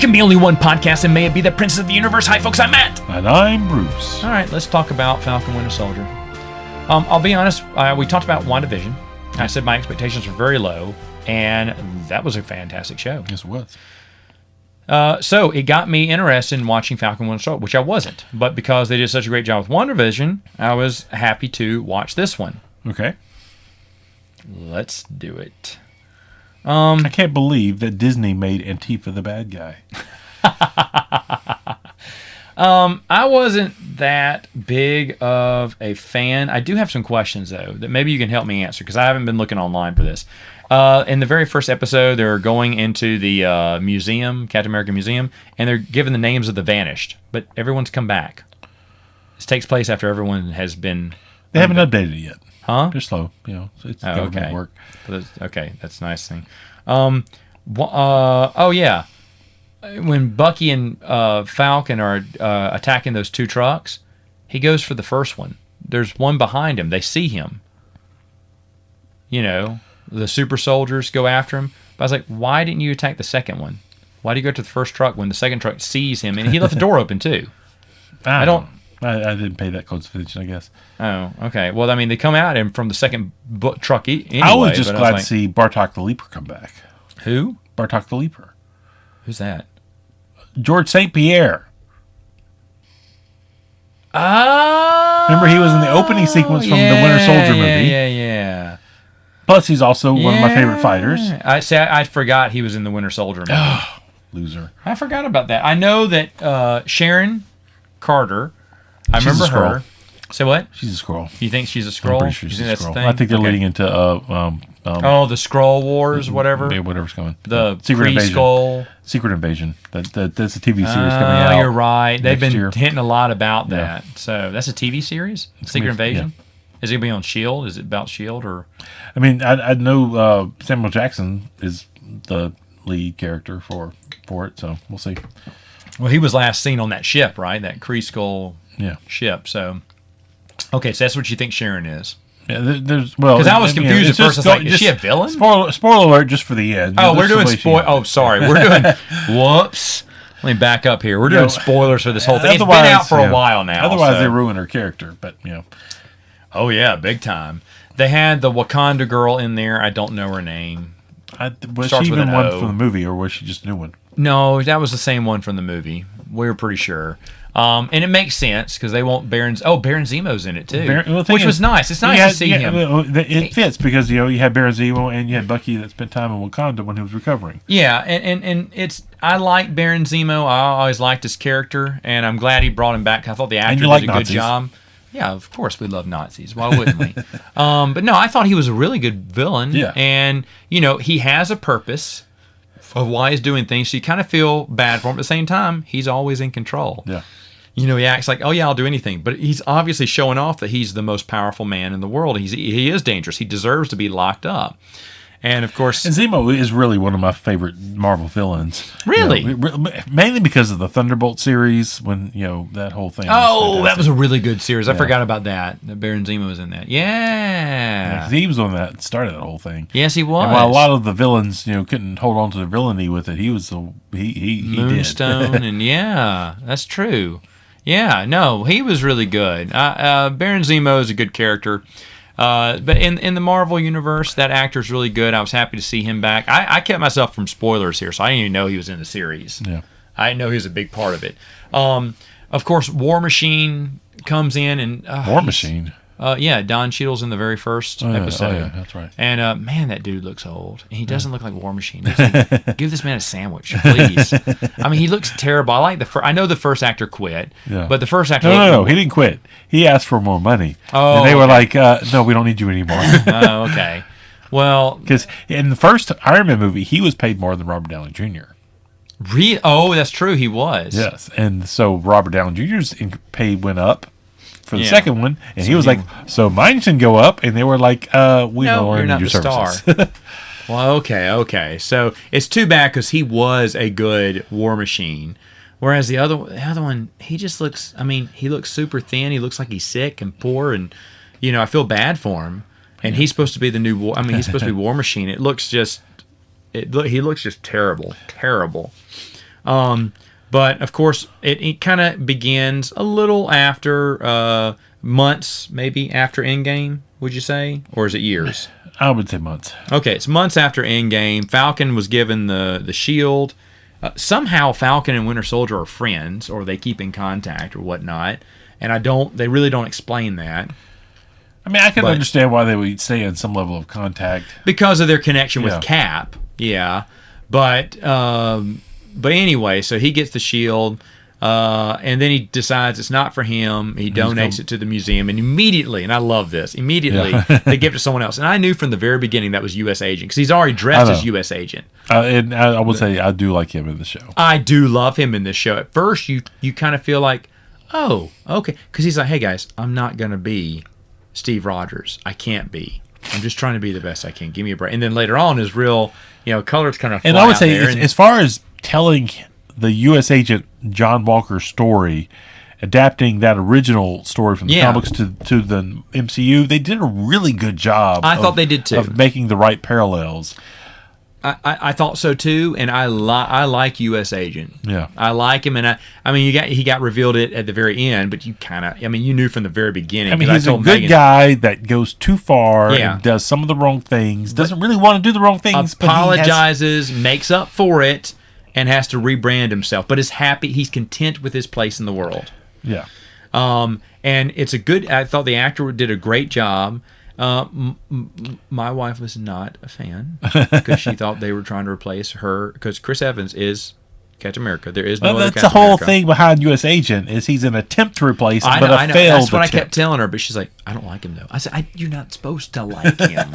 can be only one podcast, and may it be the Prince of the Universe. Hi, folks, I'm Matt. And I'm Bruce. All right, let's talk about Falcon Winter Soldier. I'll be honest, we talked about WandaVision. I said my expectations were very low, and that was a fantastic show. Yes, it was. So it got me interested in watching Falcon Winter Soldier, which I wasn't. But because they did such a great job with WandaVision, I was happy to watch this one. Okay. Let's do it. I can't believe that Disney made Antifa the bad guy. I wasn't that big of a fan. I do have some questions, though, that maybe you can help me answer, because I haven't been looking online for this. In the very first episode, they're going into the museum, Captain America Museum, and they're given the names of the vanished, but everyone's come back. This takes place after everyone has been... They haven't updated it yet. Huh? They're slow, it's government work. Okay, that's a nice thing. Yeah. When Bucky and Falcon are attacking those two trucks, he goes for the first one. There's one behind him. They see him. The super soldiers go after him. But I was like, why didn't you attack the second one? Why do you go to the first truck when the second truck sees him? And he left the door open, too. I didn't pay that close attention, I guess. Oh, okay. Well, I mean, they come at him from the second truck anyway. I was just glad to see Bartok the Leaper come back. Who? Bartok the Leaper. Who's that? George St. Pierre. Oh! Remember, he was in the opening sequence from the Winter Soldier movie. Yeah. Plus, he's also one of my favorite fighters. I forgot he was in the Winter Soldier movie. Oh, loser. I forgot about that. I know that Sharon Carter... I remember her. Say what? She's a Skrull. You think she's a Skrull? I'm pretty sure she's a that's Skrull. the thing? I think they're leading into the Skrull Wars, whatever. Whatever's coming. The Secret Pre-Skull. Secret Invasion. That's a TV series coming out. Oh, you're right. They've been year. hinting a lot about that. So that's a TV series? Secret Invasion? Yeah. Is it going to be on S.H.I.E.L.D.? Is it about S.H.I.E.L.D.? Or? I mean, I know Samuel Jackson is the lead character for it, so we'll see. Well, he was last seen on that ship, right? That Kree-Skull ship. So, okay, so that's what you think Sharon is. Yeah, because I was confused at first. I was like, is she a villain? Spoiler alert, just for the end. Oh, we're doing sorry, we're doing. Whoops. Let me back up here. We're doing spoilers for this whole thing. It's been out for a while now. Otherwise, they ruin her character. But Oh yeah, big time. They had the Wakanda girl in there. I don't know her name. Was she even one from the movie, or was she just a new one? No, that was the same one from the movie. We were pretty sure. And it makes sense because they want Baron Zemo's in it too, which was nice. It's nice to see him. It fits because you had Baron Zemo and you had Bucky that spent time in Wakanda when he was recovering. Yeah, and I like Baron Zemo. I always liked his character, and I'm glad he brought him back. I thought the actor did a good job. Yeah, of course we love Nazis. Why wouldn't we? But no, I thought he was a really good villain. Yeah. And, he has a purpose of why he's doing things. So you kind of feel bad for him. At the same time, he's always in control. Yeah. He acts like, oh, yeah, I'll do anything. But he's obviously showing off that he's the most powerful man in the world. He is dangerous. He deserves to be locked up. And, of course... And Zemo is really one of my favorite Marvel villains. Really? Mainly because of the Thunderbolt series, when, that whole thing. Oh, that was a really good series. I forgot about that. Baron Zemo was in that. Yeah. He was the one that started that whole thing. Yes, he was. And while a lot of the villains, couldn't hold on to the villainy with it, he did. Moonstone, and that's true. Yeah, no, he was really good. Baron Zemo is a good character. But in the Marvel universe, that actor's really good. I was happy to see him back. I kept myself from spoilers here, so I didn't even know he was in the series. Yeah, I didn't know he was a big part of it. Of course, War Machine comes in and War Machine. Don Cheadle's in the very first episode. Oh, yeah, that's right. And man, that dude looks old. And he doesn't look like War Machine. Give this man a sandwich, please. I mean, he looks terrible. I like I know the first actor quit, but the first actor. No, he didn't quit. He asked for more money. Oh, and they were like, "No, we don't need you anymore." Oh, okay. Well, because in the first Iron Man movie, he was paid more than Robert Downey Jr. Oh, that's true. He was. Yes, and so Robert Downey Jr.'s pay went up for the second one, and so he was like, "So mine should go up," and they were like, "We no longer need your services." Star. Well, okay. So it's too bad because he was a good War Machine, whereas the other one, he just looks. I mean, he looks super thin. He looks like he's sick and poor, and I feel bad for him. And he's supposed to be the new War. I mean, he's supposed to be War Machine. He looks just terrible. But of course, it kind of begins a little after months, maybe after Endgame. Would you say, or is it years? I would say months. Okay, it's months after Endgame. Falcon was given the shield. Somehow, Falcon and Winter Soldier are friends, or they keep in contact, or whatnot. And they really don't explain that. I mean, I can understand why they would stay in some level of contact because of their connection with Cap. Yeah, but anyway, so he gets the shield, and then he decides it's not for him. He donates it to the museum, and immediately, and I love this, they give it to someone else. And I knew from the very beginning that was U.S. Agent because he's already dressed as U.S. Agent. And I will say I do like him in the show. I do love him in this show. At first, you kind of feel like, oh, okay, because he's like, hey guys, I'm not gonna be Steve Rogers. I can't be. I'm just trying to be the best I can. Give me a break. And then later on, his real, colors kind of fly. And I would say, as far as telling the U.S. Agent John Walker story, adapting that original story from the comics to the MCU, they did a really good job. I thought they did too. Of making the right parallels. I thought so too, and I like U.S. Agent. Yeah, I like him, and I mean, he got revealed at the very end, but you knew from the very beginning. I mean, he's a good guy that goes too far and does some of the wrong things. Doesn't really want to do the wrong things. Apologizes, makes up for it, and has to rebrand himself. But is happy. He's content with his place in the world. Yeah. And it's a good. I thought the actor did a great job. My wife was not a fan because she thought they were trying to replace her because Chris Evans is Captain America. There is no other Captain America. That's the whole thing behind U.S. Agent is he's an attempt to replace him, but a failed attempt. That's what I kept telling her, but she's like, I don't like him though. I said, you're not supposed to like him.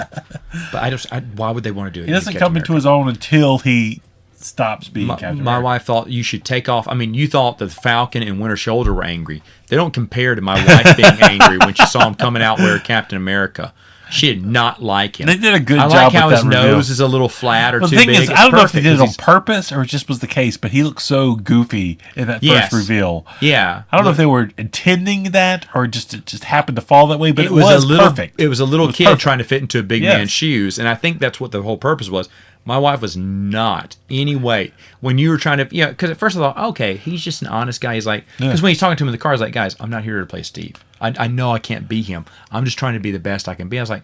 But why would they want to do it? He doesn't come into his own until he stops being Captain America. My wife thought you should take off. I mean, you thought the Falcon and Winter Soldier were angry. They don't compare to my wife being angry when she saw him coming out wearing Captain America. She did not like him. They did a good job. I like how his nose is a little flat or too big. The thing is, I don't know if they did it on purpose or it just was the case, but he looked so goofy in that first reveal. Yeah. I don't know if they were intending that or it just happened to fall that way, but it was perfect. It was a little kid trying to fit into a big man's shoes, and I think that's what the whole purpose was. My wife was not any way when you were trying to, because at first I thought, okay, he's just an honest guy. He's like, because when he's talking to him in the car, he's like, guys, I'm not here to play Steve. I know I can't be him. I'm just trying to be the best I can be. I was like,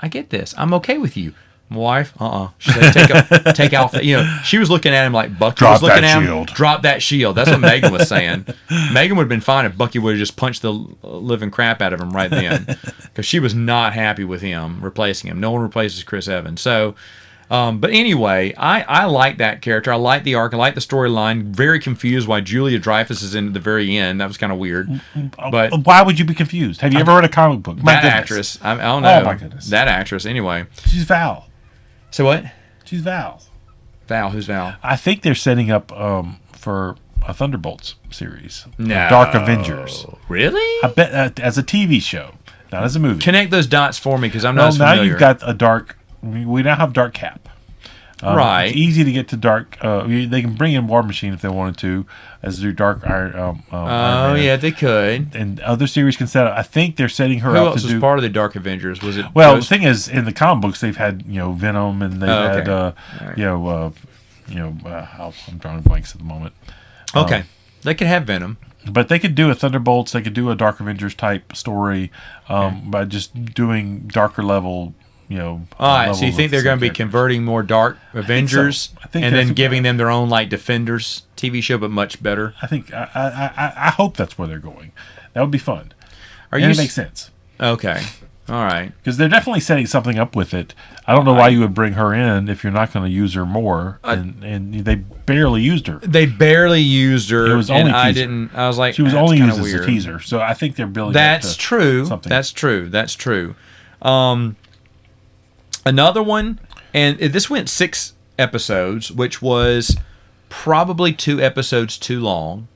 I get this. I'm okay with you. My wife, She said, take out that. She was looking at him like Bucky was looking at him. Drop that shield. That's what Megan was saying. Megan would have been fine if Bucky would have just punched the living crap out of him right then, because she was not happy with him replacing him. No one replaces Chris Evans. So. But anyway, I like that character. I like the arc. I like the storyline. Very confused why Julia Dreyfus is in at the very end. That was kind of weird. But why would you be confused? Have you ever read a comic book? That actress. I don't know. Oh, my goodness. That actress, anyway. She's Val. So what? She's Val. Val? Who's Val? I think they're setting up for a Thunderbolts series. No. Dark Avengers. Really? I bet as a TV show, not as a movie. Connect those dots for me because I'm not as familiar. Now you've got a Dark... We now have Dark Cap. Right. It's easy to get to Dark. They can bring in War Machine if they wanted to, as their Dark Iron Man. Yeah, they could. And other series can set up. I think they're setting her up to do... Who else was part of the Dark Avengers? Was it... Well, the thing is, in the comic books, they've had, Venom, and they've had, I'm drawing blanks at the moment. Okay. They could have Venom. But they could do a Thunderbolts. They could do a Dark Avengers type story by just doing darker level... All right, so you think they're going to be converting more Dark Avengers and then giving them their own like Defenders TV show, but much better? I think I hope that's where they're going. That would be fun. It makes sense. Okay, all right. Because they're definitely setting something up with it. I don't know why you would bring her in if you're not going to use her more. And they barely used her. They barely used her. It was only I didn't. I was like, she was only used as a teaser. So I think they're building. That's true. Something. That's true. Another one, and this went 6 episodes, which was probably 2 episodes too long.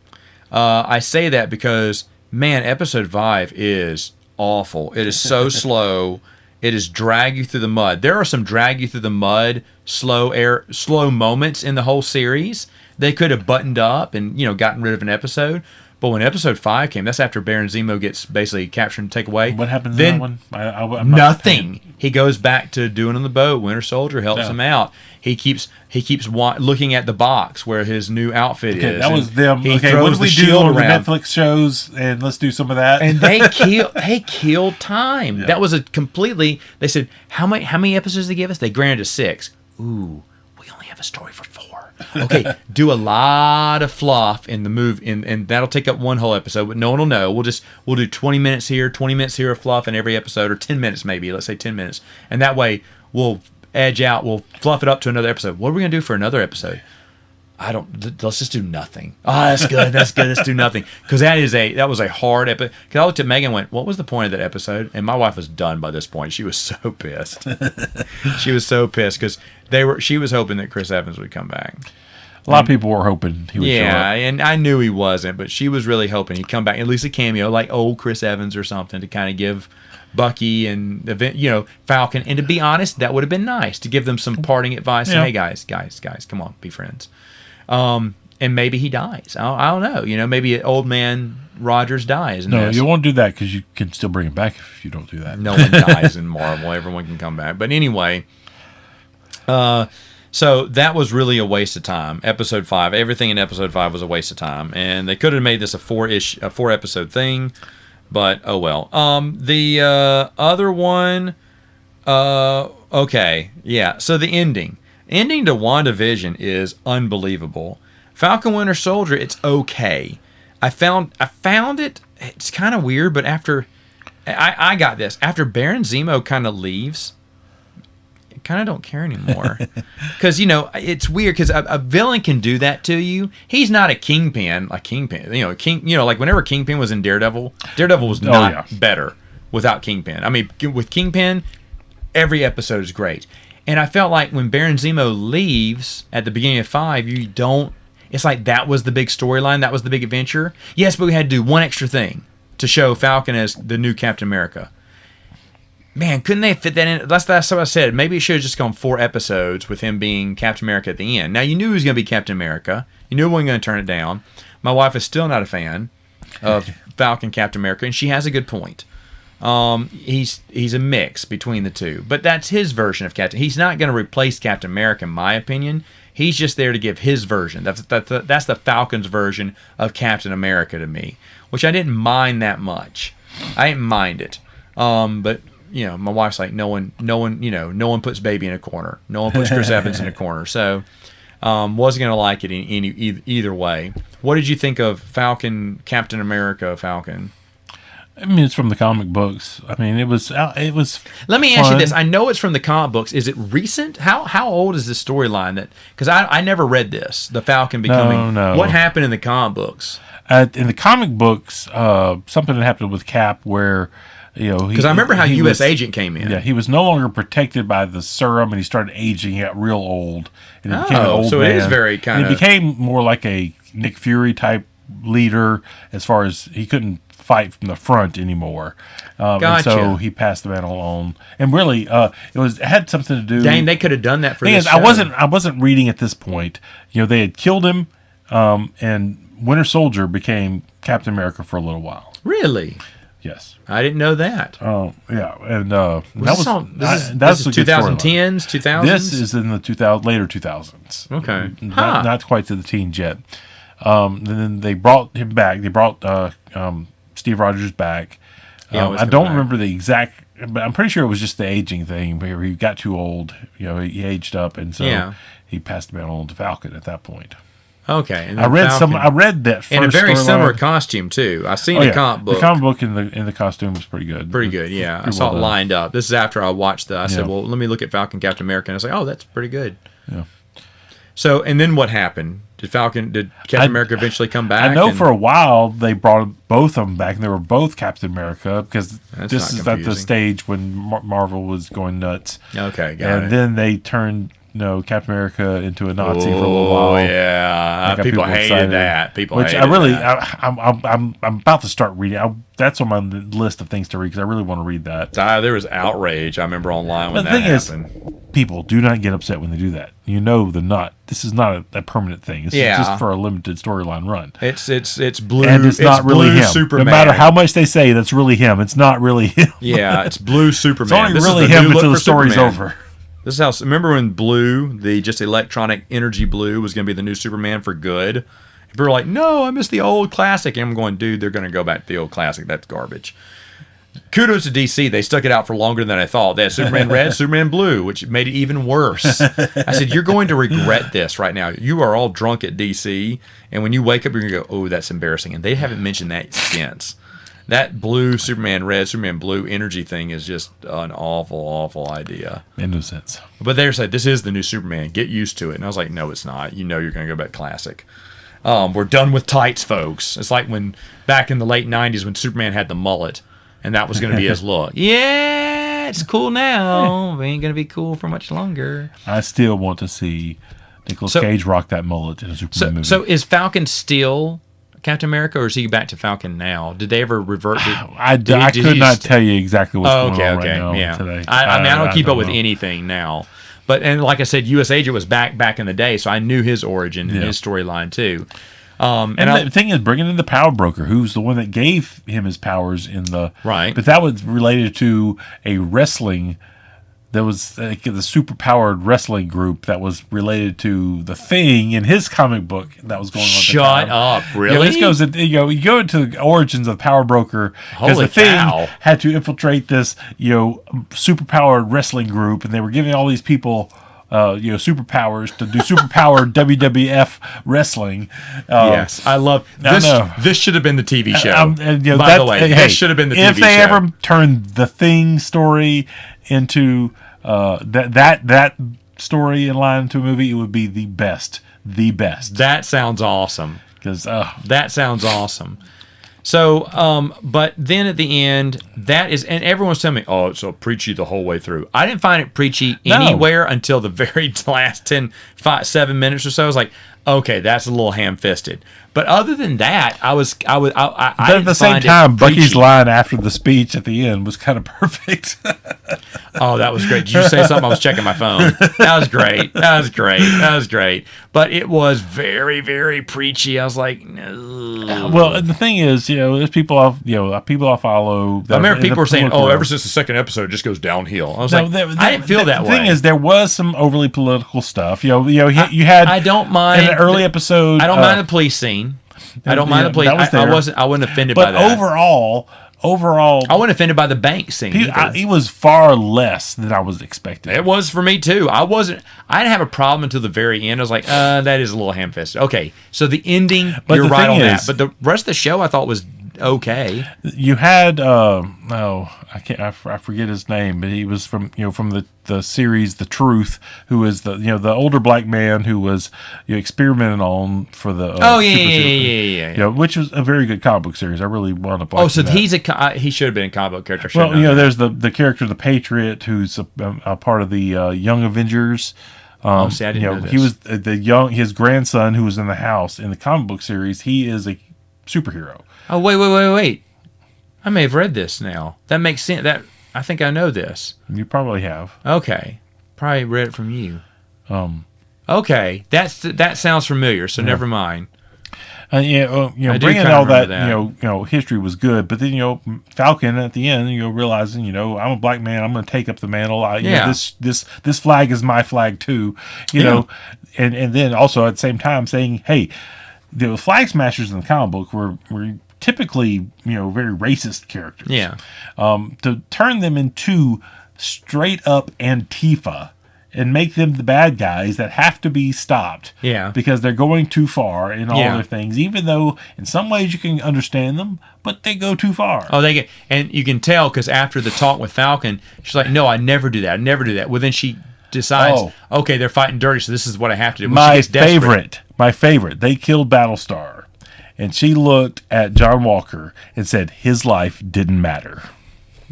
I say that because, man, episode 5 is awful. It is so slow. It is drag you through the mud. There are some drag you through the mud, slow moments in the whole series. They could have buttoned up and gotten rid of an episode. But when episode 5 came, that's after Baron Zemo gets basically captured and taken away. What happens then, in that one? I'm not nothing. He goes back to doing on the boat. Winter Soldier helps him out. He keeps looking at the box where his new outfit is. That was them. He What throws do we the do shield on the around. Netflix shows? And let's do some of that. And they killed time. That was a completely. They said how many episodes they give us? They granted us 6. Ooh, we only have a story for 4. Okay, do a lot of fluff in the move, and that'll take up one whole episode, but no one will know. We'll do 20 minutes here, 20 minutes here of fluff in every episode, or 10 minutes maybe. Let's say 10 minutes, and that way we'll we'll fluff it up to another episode. What are we gonna do for another episode? Let's just do nothing. Oh, that's good. That's good. Let's do nothing. Because that was a hard episode. Because I looked at Megan and went, what was the point of that episode? And my wife was done by this point. She was so pissed. She was so pissed because she was hoping that Chris Evans would come back. A lot of people were hoping he would show up. Yeah, and I knew he wasn't, but she was really hoping he'd come back, at least a cameo, like old Chris Evans or something, to kind of give Bucky and Falcon. And to be honest, that would have been nice to give them some parting advice. Yeah. Hey guys, come on, be friends. And maybe he dies. I don't know. Maybe old man Rogers dies. No, you won't do that because you can still bring him back if you don't do that. No one dies in Marvel. Everyone can come back. But anyway, so that was really a waste of time. Episode 5, everything in episode 5 was a waste of time, and they could have made this a 4 episode thing. But oh well. The other one. Okay, yeah. So the ending to WandaVision is unbelievable. Falcon Winter Soldier, it's okay. I found it. It's kind of weird, but after I got this, after Baron Zemo kind of leaves, I kind of don't care anymore. Because it's weird because a villain can do that to you. He's not a kingpin, like whenever Kingpin was in Daredevil was not better without Kingpin. I mean, with Kingpin, every episode is great. And I felt like when Baron Zemo leaves at the beginning of 5, it's like that was the big storyline, that was the big adventure. Yes, but we had to do one extra thing to show Falcon as the new Captain America. Man, couldn't they fit that in? That's what I said. Maybe it should have just gone 4 episodes with him being Captain America at the end. Now, you knew he was going to be Captain America. You knew he wasn't going to turn it down. My wife is still not a fan of Falcon Captain America, and she has a good point. He's a mix between the two, but that's his version of Captain. He's not going to replace Captain America, in my opinion. He's just there to give his version. That's the Falcon's version of Captain America to me, which I didn't mind that much. I didn't mind it, but my wife's like, no one puts baby in a corner. No one puts Chris Evans in a corner. So wasn't going to like it either way. What did you think of Falcon Captain America Falcon? I mean, it's from the comic books. I mean, it was. Let me ask you this: I know it's from the comic books. Is it recent? How old is this storyline? That because I never read this. The Falcon becoming. No. What happened in the comic books? In the comic books, something that happened with Cap where. Because I remember how U.S. Agent came in. Yeah, he was no longer protected by the serum, and he started aging. He got real old, and he became an old so man. It is very kind of. He became more like a Nick Fury type leader, as far as he couldn't fight from the front anymore. Gotcha. And so he passed the mantle on, and really, it had something to do. Dang, they could have done that for this show. I wasn't reading at this point. They had killed him, and Winter Soldier became Captain America for a little while. Really? Yes. I didn't know that. Oh, yeah. And this is 2010s, 2000s? This is in the later 2000s. Okay. Not quite to the teens yet. And then they brought him back. They brought Steve Rogers back. I don't remember the exact, but I'm pretty sure it was just the aging thing where he got too old. He aged up, and so he passed the mantle on to Falcon at that point. Okay, and I read that first in a very storyline. similar costume too. I seen the comic book. The comic book in the costume was pretty good. Pretty good, yeah. I saw it lined up. This is after I watched I said, well, let me look at Falcon Captain America, and I was like, oh, that's pretty good. Yeah. So, and then what happened? Did Captain America eventually come back? I know for a while they brought both of them back, and they were both Captain America because this is at the stage when Marvel was going nuts. Okay, got it. And then they turned Captain America into a Nazi for a little while. Oh yeah, people hated excited. that. People Which hated I really, that. I'm about to start reading. That's on my list of things to read because I really want to read that. There was outrage. I remember online when But the that thing happened. is, people do not get upset when they do that. They're not. This is not a permanent thing. It's just for a limited storyline run. It's blue, and it's not really blue him. Superman. No matter how much they say that's really him, it's not really him. Yeah, it's blue Superman. It's only really him until the story's over. This is how. Remember when Blue, the just electronic energy Blue, was going to be the new Superman for good? People were like, "No, I miss the old classic." And I'm going, "Dude, they're going to go back to the old classic. That's garbage." Kudos to DC. They stuck it out for longer than I thought. They had Superman Red, Superman Blue, which made it even worse. I said, "You're going to regret this right now. You are all drunk at DC, and when you wake up, you're going to go, oh, that's embarrassing." And they haven't mentioned that since. That blue Superman Red, Superman Blue energy thing is just an awful, awful idea. Made no sense. But they said, this is the new Superman. Get used to it. And I was like, no, it's not. You're going to go back classic. We're done with tights, folks. It's like when back in the late 90s when Superman had the mullet, and that was going to be his look. Yeah, it's cool now. We ain't going to be cool for much longer. I still want to see Nicolas Cage rock that mullet in a Superman movie. So is Falcon still Captain America, or is he back to Falcon now? Did they ever revert? I could not tell you exactly what's going on right now today. I mean, I don't keep up with anything now. And like I said, U.S. Agent was back in the day, so I knew his origin and his storyline too. And the thing is, bringing in the Power Broker, who's the one that gave him his powers in the right, but that was related to a wrestling. There was the super-powered wrestling group that was related to the Thing in his comic book that was going on. Shut up! Really? This goes. You go into the origins of Power Broker because the Thing had to infiltrate this super-powered wrestling group, and they were giving all these people superpowers to do superpowered WWF wrestling. Yes, I love this. This should have been the TV show. By the way, this should have been the TV show. If they ever turned the Thing story into that story in line into a movie, it would be the best. The best. That sounds awesome. That sounds awesome. So, but then at the end, and everyone's telling me, oh, it's so preachy the whole way through. I didn't find it preachy anywhere until the very last 7 minutes or so. I was like, okay, that's a little ham-fisted. But other than that, but at the same time, Bucky's line after the speech at the end was kind of perfect. Oh, that was great. Did you say something? I was checking my phone. That was great. But it was very, very preachy. I was like, no. Well, the thing is, there's people I follow. I remember people were saying, "Oh, ever since the second episode, it just goes downhill." I was I didn't feel that way. The thing is, there was some overly political stuff. You had. I don't mind in an early episode. I don't mind the police scene. I don't mind the police. I wasn't offended by that. But overall, I wasn't offended by the bank scene. It was far less than I was expecting. It was for me too. I didn't have a problem until the very end. I was like, that is a little ham-fisted. Okay, so the ending, you're right on that. But the rest of the show, I thought was okay. You had I forget his name, but he was from the series The Truth, who is the older black man who was experimented on for the which was a very good comic book series. I really wound up liking that. He should have been a comic book character. Well, there's the character the Patriot who's a part of the Young Avengers. I didn't know this. He was his grandson who was in the house in the comic book series. He is a superhero. Oh, wait. I may have read this now. That makes sense. I think I know this. You probably have. Okay. Probably read it from you. Okay. That sounds familiar, so never mind. Bringing all that, history was good, but then, Falcon at the end, realizing, I'm a black man, I'm going to take up the mantle. This flag is my flag too, know, and then also at the same time saying, hey, the Flag Smashers in the comic book were typically, very racist characters. Yeah. To turn them into straight up Antifa and make them the bad guys that have to be stopped. Yeah. Because they're going too far in all their things, even though in some ways you can understand them, but they go too far. Oh, and you can tell because after the talk with Falcon, she's like, no, I never do that. Well, then she decides, okay, they're fighting dirty, so this is what I have to do. My favorite, they killed Battlestar. And she looked at John Walker and said his life didn't matter.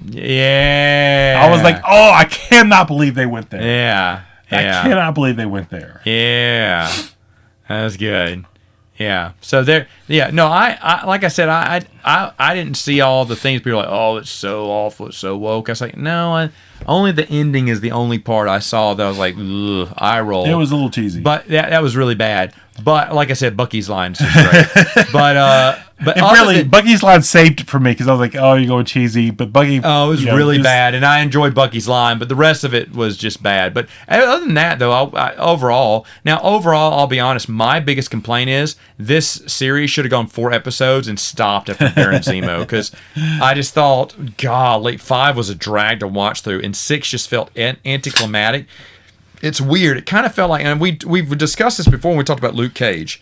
Yeah. I was like, I cannot believe they went there. Yeah. Yeah. I cannot believe they went there. Yeah. That was good. Yeah. So there. Yeah. No. I like I said. I didn't see all the things people are like. Oh, it's so awful. It's so woke. I was like, no. Only the ending is the only part I saw that I was like, ugh, eye roll. It was a little cheesy, but that was really bad. But like I said, Bucky's line's just great. But really, Bucky's line saved it for me because I was like, "Oh, you're going cheesy." But Bucky, it was really bad, and I enjoyed Bucky's line, but the rest of it was just bad. But other than that, though, overall, I'll be honest. My biggest complaint is this series should have gone 4 episodes and stopped after Baron Zemo, because I just thought, golly, 5 was a drag to watch through, and 6 just felt anticlimactic. It's weird. It kind of felt like, and we've discussed this before when we talked about Luke Cage.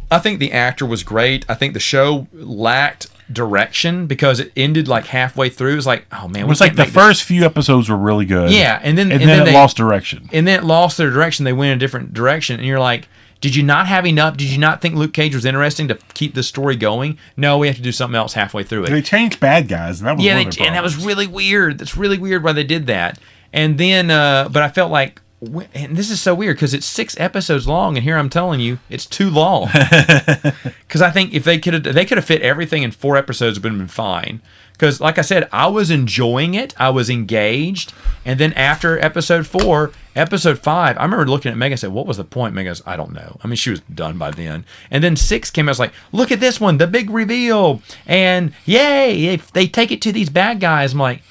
I think the actor was great. I think the show lacked direction because it ended like halfway through. It was like, oh man, it was like the first few episodes were really good. Yeah, and then it lost direction. And then it lost their direction. They went in a different direction, and you're like, did you not have enough? Did you not think Luke Cage was interesting to keep the story going? No, we have to do something else halfway through it. They changed bad guys, and that was and that was really weird. That's really weird why they did that. And then, but I felt like. And this is so weird because it's 6 episodes long, and here I'm telling you it's too long. Because I think if they could have fit everything in 4 episodes, it would have been fine. Because like I said, I was enjoying it, I was engaged, and then after episode 4, episode 5, I remember looking at Megan and said, "What was the point?" Megan goes, "I don't know." I mean, she was done by then. And then 6 came. I was like, "Look at this one, the big reveal, and yay! They take it to these bad guys." I'm like.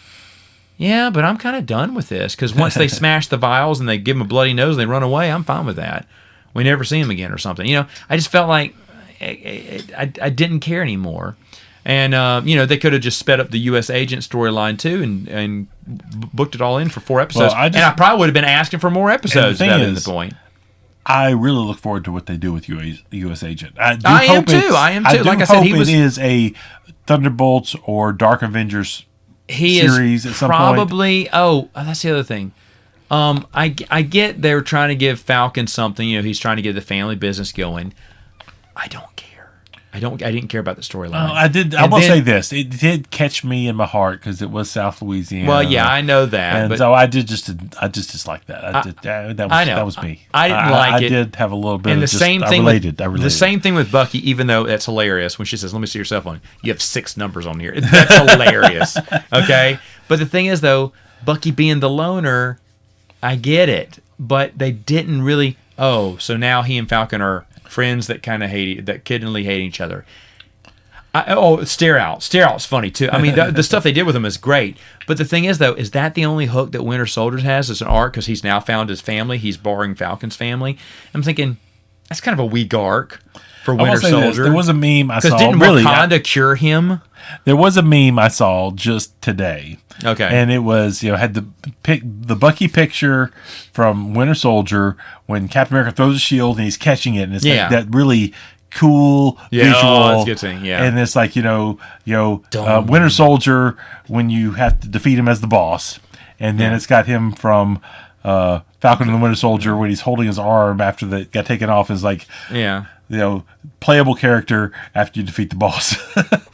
Yeah, but I'm kind of done with this because once they smash the vials and they give them a bloody nose and they run away, I'm fine with that. We never see them again or something. I just felt like I didn't care anymore. And, they could have just sped up the U.S. agent storyline too and booked it all in for 4 episodes. Well, I probably would have been asking for more episodes if that had been the point. I really look forward to what they do with U.S. Agent. I am too. Like I said, it is a Thunderbolts or Dark Avengers he series is at some probably. point. Oh, that's the other thing. I get they're trying to give Falcon something. He's trying to get the family business going. I don't care. I didn't care about the storyline. I did. I will say this: it did catch me in my heart because it was South Louisiana. Well, yeah, I know that. And but so I just disliked that. That was me. I didn't like it. I did have a little bit. And of the same thing. I related. The same thing with Bucky. Even though that's hilarious when she says, "Let me see your cell phone." You have 6 numbers on here. That's hilarious. Okay, but the thing is though, Bucky being the loner, I get it, but they didn't really. Oh, so now he and Falcon are friends that kind of kiddingly hate each other. Stare Out. Stare Out's funny too. I mean, the stuff they did with him is great. But the thing is, though, is that the only hook that Winter Soldier has as an arc? Because he's now found his family. He's borrowing Falcon's family. I'm thinking that's kind of a weak arc for Winter Soldier. There was a meme I saw. Because didn't Wakanda cure him? There was a meme I saw just today. Okay. And it was, had the Bucky picture from Winter Soldier when Captain America throws a shield and he's catching it, and it's like that really cool visual. Oh, that's good. Yeah. And it's like, Winter Soldier when you have to defeat him as the boss. And then it's got him from Falcon and the Winter Soldier when he's holding his arm after that got taken off. Is like, playable character after you defeat the boss.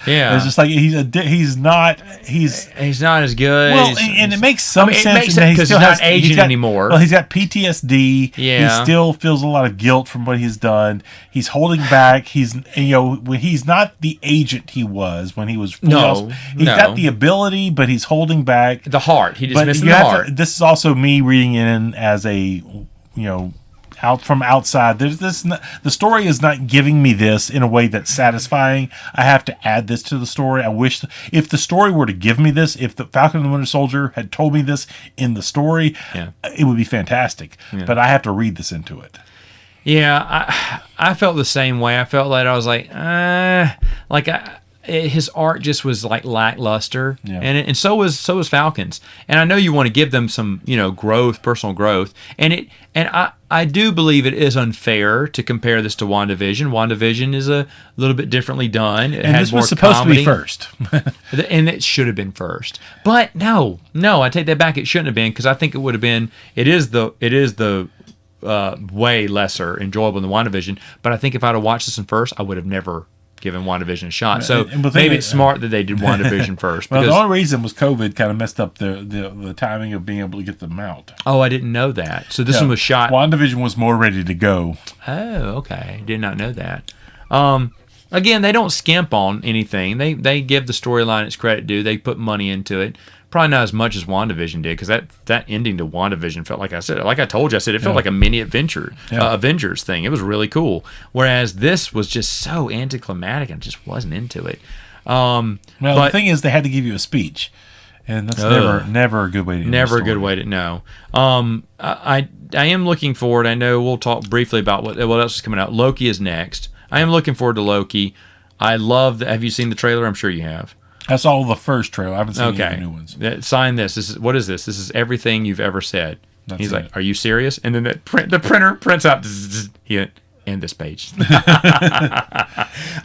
Yeah, it's just like he's not as good. Well, and it makes some sense. It makes sense because he's not aging anymore. Well, he's got PTSD. Yeah, he still feels a lot of guilt from what he's done. He's holding back. He's when he's not the agent he was when he was. He's got the ability, but he's holding back the heart. He just missing the heart. This is also me reading in as a out from outside. The story is not giving me this in a way that's satisfying. I have to add this to the story. I wish if the story were to give me this, if the Falcon and the Winter Soldier had told me this in the story, it would be fantastic. Yeah. But I have to read this into it. Yeah, I felt the same way. I felt like I was his art just was like lackluster, and so was Falcon's. And I know you want to give them some growth, personal growth, and I do believe it is unfair to compare this to WandaVision. WandaVision is a little bit differently done. It had this more was supposed comedy. to be first, and it should have been first. But no, I take that back. It shouldn't have been because I think it would have been. It is the way lesser enjoyable than WandaVision. But I think if I'd have watched this one first, I would have never giving WandaVision a shot. So And the thing maybe is, it's smart that they did WandaVision first. Well, Because, the only reason was COVID kind of messed up the timing of being able to get them out. oh, I didn't know that. So this one was shot. WandaVision was more ready to go. Oh, okay. Did not know that. Again, they don't skimp on anything. They give the storyline its credit due. They put money into it. Probably not as much as WandaVision did, because that ending to WandaVision felt like I told you, it felt like a mini Avengers thing. It was really cool. Whereas this was just so anticlimactic and just wasn't into it. Well, the thing is, they had to give you a speech, and that's never a good way to end never a good way to know. I am looking forward. I know we'll talk briefly about what else is coming out. Loki is next. I am looking forward to Loki. I love. Have you seen the trailer? I'm sure you have. I saw the first trailer. I haven't seen any of the new ones. Sign this. What is this? This is everything you've ever said. He's like, "Are you serious?" And then the printer prints out. End this page.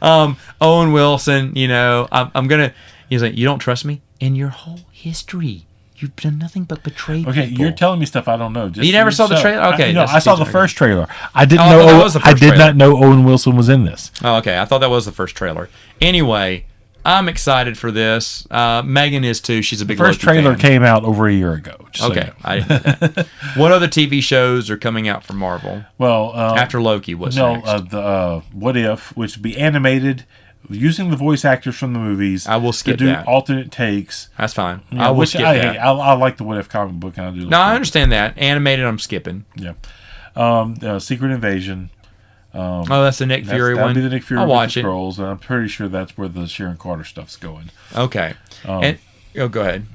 Owen Wilson. I'm gonna. He's like, "You don't trust me in your whole history. You've done nothing but betray people." Okay, you're telling me stuff I don't know. You never saw the trailer? Okay, I saw the first trailer. I didn't not know Owen Wilson was in this. Oh, okay. I thought that was the first trailer. Anyway. I'm excited for this. Megan is too. She's a big Loki fan. First trailer came out over a year ago. Okay. I didn't know that. What other TV shows are coming out from Marvel? Well, after Loki, what's next? The What If, which would be animated using the voice actors from the movies. I will skip to do that. alternate takes. That's fine. I will skip that. I like the What If comic book. I do. No, I understand that. Animated, I'm skipping. Yeah. Secret Invasion. That's the Nick Fury one. That'll be the Nick Fury I'll watch it. Scrolls, and I'm pretty sure that's where the Sharon Carter stuff's going. Okay. Go ahead.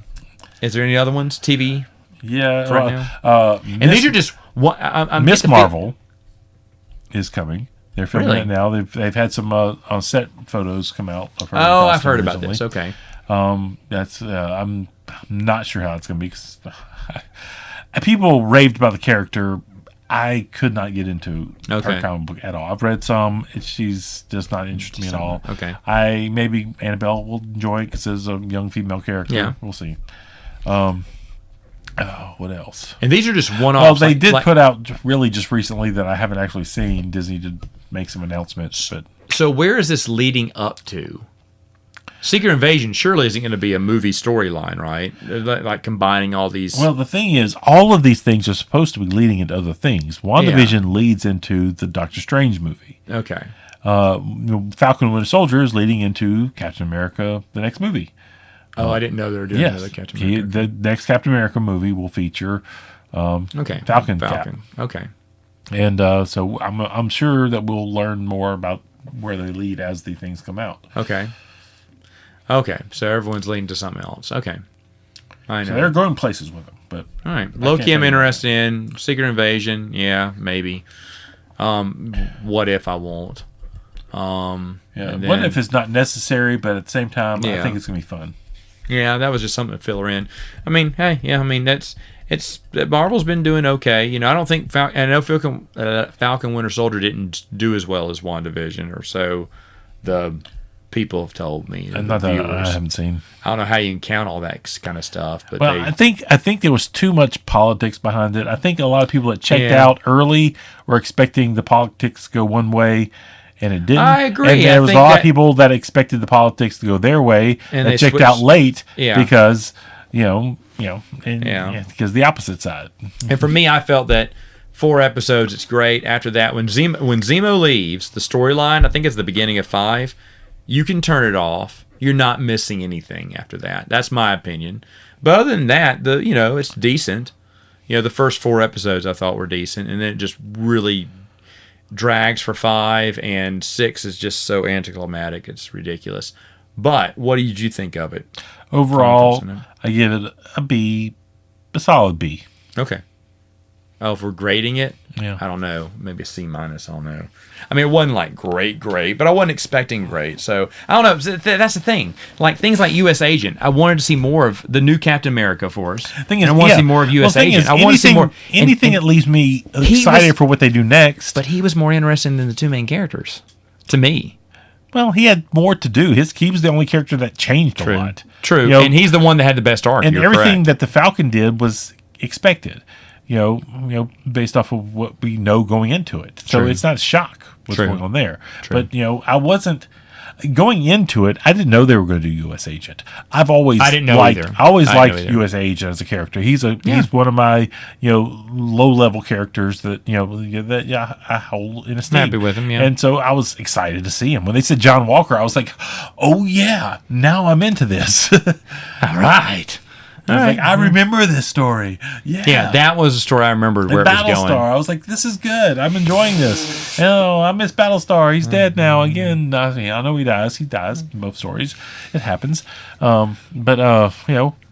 Is there any other ones? TV? Yeah. Right now? And these are just Miss Marvel is coming. They're filming it now. They've had some on set photos come out. I've heard about this. Okay. That's I'm not sure how it's going to be. 'Cause people raved about the character. I could not get into her comic book at all. I've read some. She's just not interested me at all. Okay. Maybe Annabelle will enjoy it because it's a young female character. Yeah. We'll see. What else? And these are just one-offs. Well, they did put out just recently that I haven't actually seen. Disney did make some announcements. But so where is this leading up to? Secret Invasion surely isn't going to be a movie storyline, right? Like combining all these. Well, the thing is, all of these things are supposed to be leading into other things. WandaVision leads into the Doctor Strange movie. Okay. Falcon and Winter Soldier is leading into Captain America, the next movie. I didn't know they were doing another Captain America. The next Captain America movie will feature Falcon. Cap. Okay. And so I'm sure that we'll learn more about where they lead as the things come out. Okay, so everyone's leading to something else. Okay, I know. So they're going places with them, but all right. Loki, I'm interested in. Secret Invasion, yeah, maybe. What If I won't. What If is not necessary, but at the same time, I think it's gonna be fun. Yeah, that was just something to fill her in. I mean, hey, Marvel's been doing okay. I don't think I know Falcon Winter Soldier didn't do as well as WandaVision, or so the people have told me. And not that I haven't seen. I don't know how you can count all that kind of stuff, but I think there was too much politics behind it. I think a lot of people that checked out early were expecting the politics to go one way, and it didn't. I agree. And there was a lot of people that expected the politics to go their way and they checked out late because because the opposite side. And for me, I felt that 4 episodes, it's great. After that, when Zemo leaves, the storyline, I think it's the beginning of 5. You can turn it off. You're not missing anything after that. That's my opinion. But other than that, it's decent. The first 4 episodes I thought were decent, and then it just really drags for 5, and 6 is just so anticlimactic. It's ridiculous. But what did you think of it? Overall, I give it a solid B. Okay. Oh, if we're grading it, yeah. I don't know, maybe a C-. I don't know. I mean, it wasn't like great, but I wasn't expecting great. So I don't know. That's the thing. Like things like U.S. Agent, I wanted to see more of the new Captain America for us. I want to see more of U.S. Agent. I want to see more anything that leaves me excited for what they do next. But he was more interesting than the 2 main characters, to me. Well, he had more to do. He was the only character that changed a lot. True, and he's the one that had the best arc. And everything that the Falcon did was expected. Based off of what we know going into it. So it's not a shock what's going on there. But, I wasn't... going into it, I didn't know they were going to do U.S. Agent. I didn't know either. I always liked U.S. Agent as a character. He's one of my low level characters that I hold in esteem. Happy with him, yeah. And so I was excited to see him. When they said John Walker, I was like, oh yeah, now I'm into this. All right. I remember this story. Yeah, that was a story I remembered where it was going. Battlestar. I was like, this is good. I'm enjoying this. Oh, I miss Battlestar. He's dead now again. I know he dies. He dies in both stories. It happens. But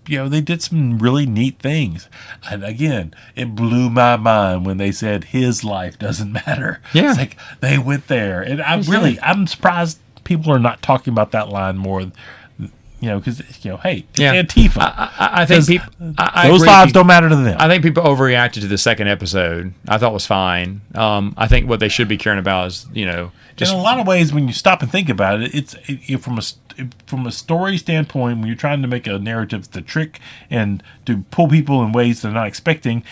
they did some really neat things. And again, it blew my mind when they said his life doesn't matter. Yeah. It's like they went there. And I'm surprised people are not talking about that line more. Because hey, it's Antifa. I think people those lives don't matter to them. I think people overreacted to the second episode. I thought it was fine. I think what they should be caring about is just in a lot of ways when you stop and think about it, it's from a story standpoint when you're trying to make a narrative to trick and to pull people in ways they're not expecting.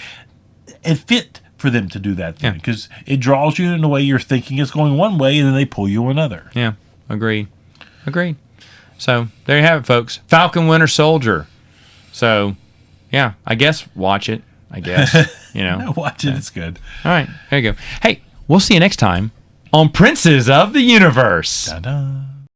It fit for them to do that thing because it draws you in a way you're thinking is going one way and then they pull you another. Yeah, agreed. So there you have it, folks. Falcon Winter Soldier. So, yeah, I guess watch it. I guess watch it. It's good. All right, there you go. Hey, we'll see you next time on Princes of the Universe. Da-da.